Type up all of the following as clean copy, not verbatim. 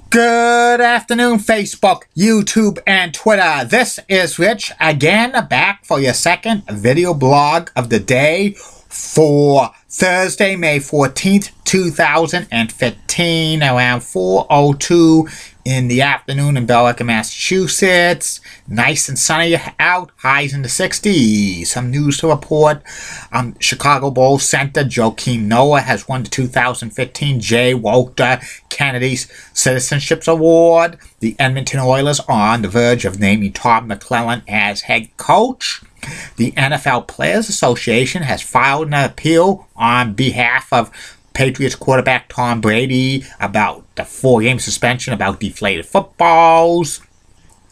Good afternoon, Facebook, YouTube, and Twitter. This is Rich again, back for your second video blog of the day for Thursday, May 14th, 2015, around 4:02 in the afternoon in Vega, Massachusetts. Nice and sunny out, highs in the 60s. Some news to report. Chicago Bulls center Joakim Noah has won the 2015 J. Walter Kennedy's Citizenship Award. The Edmonton Oilers are on the verge of naming Todd McClellan as head coach. The NFL Players Association has filed an appeal on behalf of Patriots quarterback Tom Brady about the 4-game suspension about deflated footballs.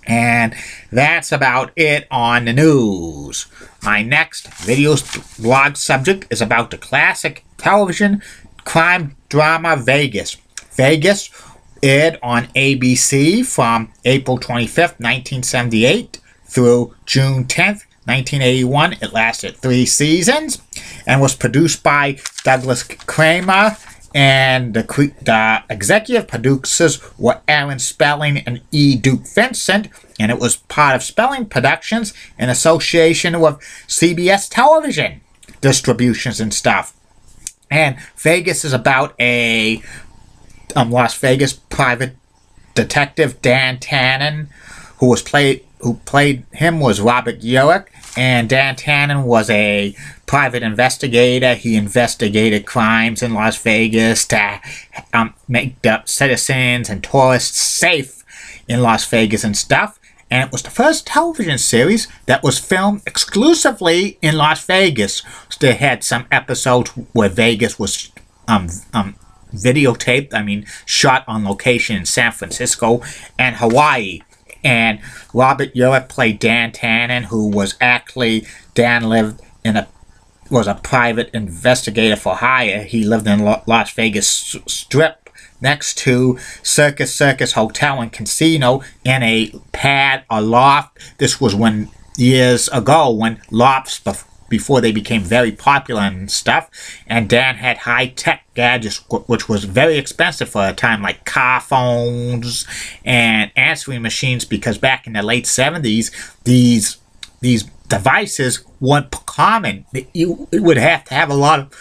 And that's about it on the news. My next video blog subject is about the classic television crime drama Vegas. Vegas aired on ABC from April 25th, 1978 through June 10th, 1981. It lasted 3 seasons and was produced by Douglas Kramer, and the executive producers were Aaron Spelling and E. Duke Vincent, and it was part of Spelling Productions in association with CBS Television Distributions and stuff. And Vegas is about a Las Vegas private detective, Dan Tanna, who played him was Robert Urich, and Dan Tanna was a private investigator. He investigated crimes in Las Vegas to make the citizens and tourists safe in Las Vegas and stuff. And it was the first television series that was filmed exclusively in Las Vegas. They had some episodes where Vegas was videotaped, shot on location in San Francisco and Hawaii. And Robert Urich played Dan Tanna, who was actually, was a private investigator for hire. He lived in Las Vegas Strip next to Circus Hotel and Casino in a pad or loft. This was years ago when lofts, before they became very popular and stuff, and Dan had high-tech gadgets, which was very expensive for a time, like car phones and answering machines, because back in the late 70s, these devices weren't common. You would have to have a lot of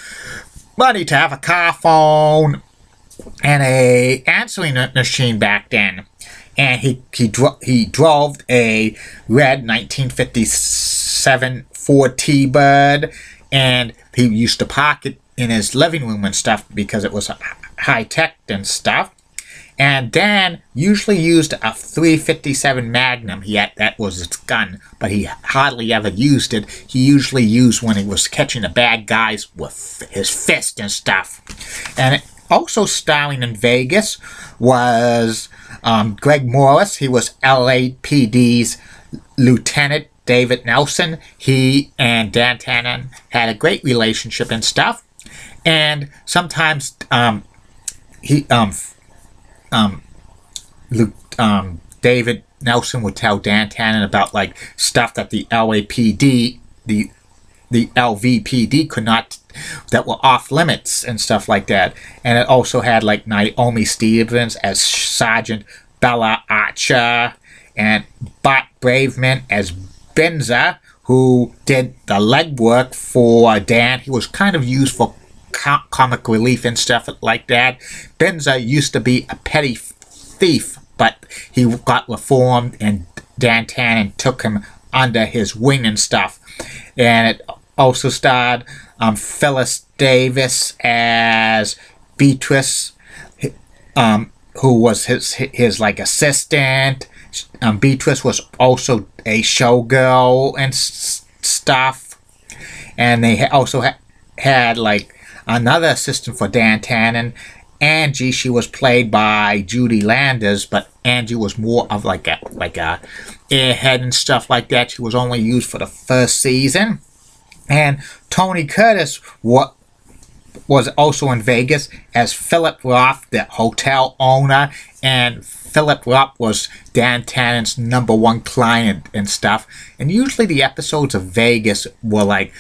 money to have a car phone and a answering machine back then. And he drove a red 1957 Ford T-Bird, and he used to park it in his living room and stuff because it was high-tech and stuff. And Dan usually used a .357 Magnum. That was his gun, but he hardly ever used it. He usually used when he was catching the bad guys with his fist and stuff. And also starring in Vegas was Greg Morris. He was LAPD's Lieutenant David Nelson. He and Dan Tanna had a great relationship and stuff. And sometimes David Nelson would tell Dan Tanna about like stuff that the LAPD, the LVPD could not, that were off limits and stuff like that. And it also had like Naomi Stevens as Sergeant Bella Archer and Bart Braveman as Benza, who did the legwork for Dan. He was kind of used for comic relief and stuff like that. Benza used to be a petty thief, but he got reformed, and Dan Tanna took him under his wing and stuff. And it also starred Phyllis Davis as Beatrice, who was his like assistant. Beatrice was also a showgirl and stuff. And they also had like another assistant for Dan Tanna, Angie. She was played by Judy Landers, but Angie was more of like a airhead and stuff like that. She was only used for the first season. And Tony Curtis was also in Vegas as Philip Roth, the hotel owner, and Philip Roth was Dan Tanna's #1 client and stuff. And usually the episodes of Vegas were like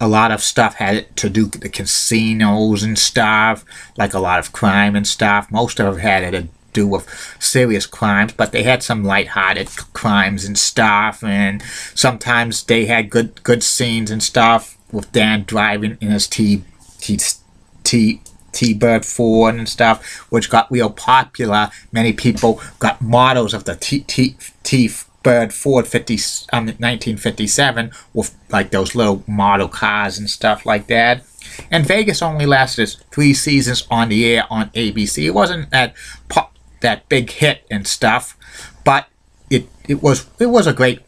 a lot of stuff had to do with the casinos and stuff, like a lot of crime and stuff. Most of it had to do with serious crimes, but they had some lighthearted crimes and stuff, and sometimes they had good scenes and stuff with Dan driving in his T-Bird Ford and stuff, which got real popular. Many people got models of the T-Bird Ford 1957 with like those little model cars and stuff like that. And Vegas only lasted 3 seasons on the air on ABC. It wasn't that big hit and stuff, but it was a great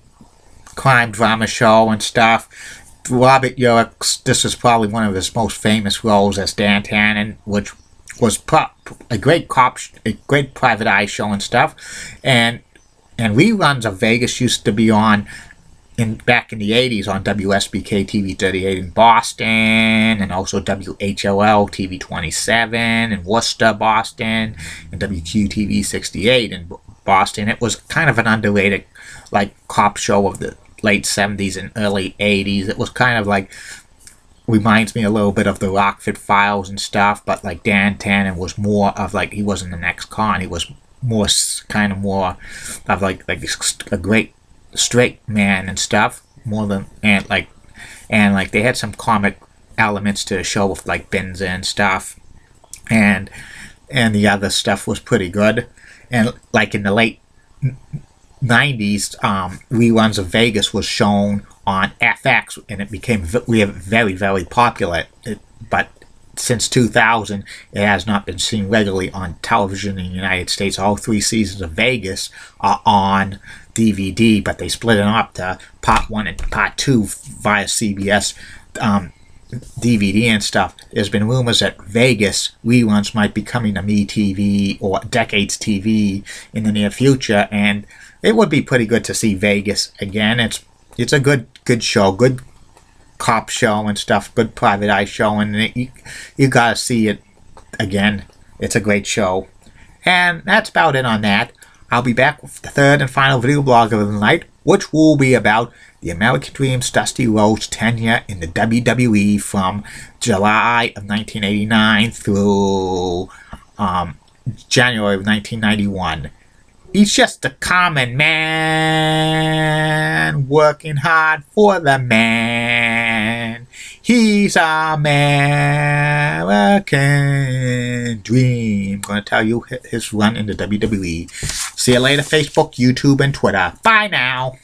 crime drama show and stuff. Robert Urich, this is probably one of his most famous roles as Dan Tanna, which was a great private eye show and stuff, and reruns of Vegas used to be on back in the 80s on WSBK TV 38 in Boston, and also WHOL TV 27 in Worcester, Boston, and WQTV 68 in Boston. It was kind of an underrated like cop show of the late 70s and early 80s. It was kind of like, reminds me a little bit of the Rockford Files and stuff, but like Dan Tanna was more of like, he wasn't an ex-con, he was more of like a great straight man and stuff, more than and like they had some comic elements to the show with like Benza and stuff, and the other stuff was pretty good. And like in the late 90s, reruns of Vegas was shown on FX, and it became very, very popular. But since 2000, it has not been seen regularly on television in the United States. All 3 seasons of Vegas are on DVD, but they split it up to Part 1 and Part 2 via CBS DVD and stuff. There's been rumors that Vegas reruns might be coming to MeTV or Decades TV in the near future, and it would be pretty good to see Vegas again. It's a good show, good cop show and stuff, good private eye show, and you gotta see it again. It's a great show. And that's about it on that. I'll be back with the third and final video blog of the night, which will be about the American Dream's Dusty Rhodes' tenure in the WWE from July of 1989 through January of 1991. He's just a common man, working hard for the man. He's our American dream. I'm going to tell you his run in the WWE. See you later, Facebook, YouTube, and Twitter. Bye now.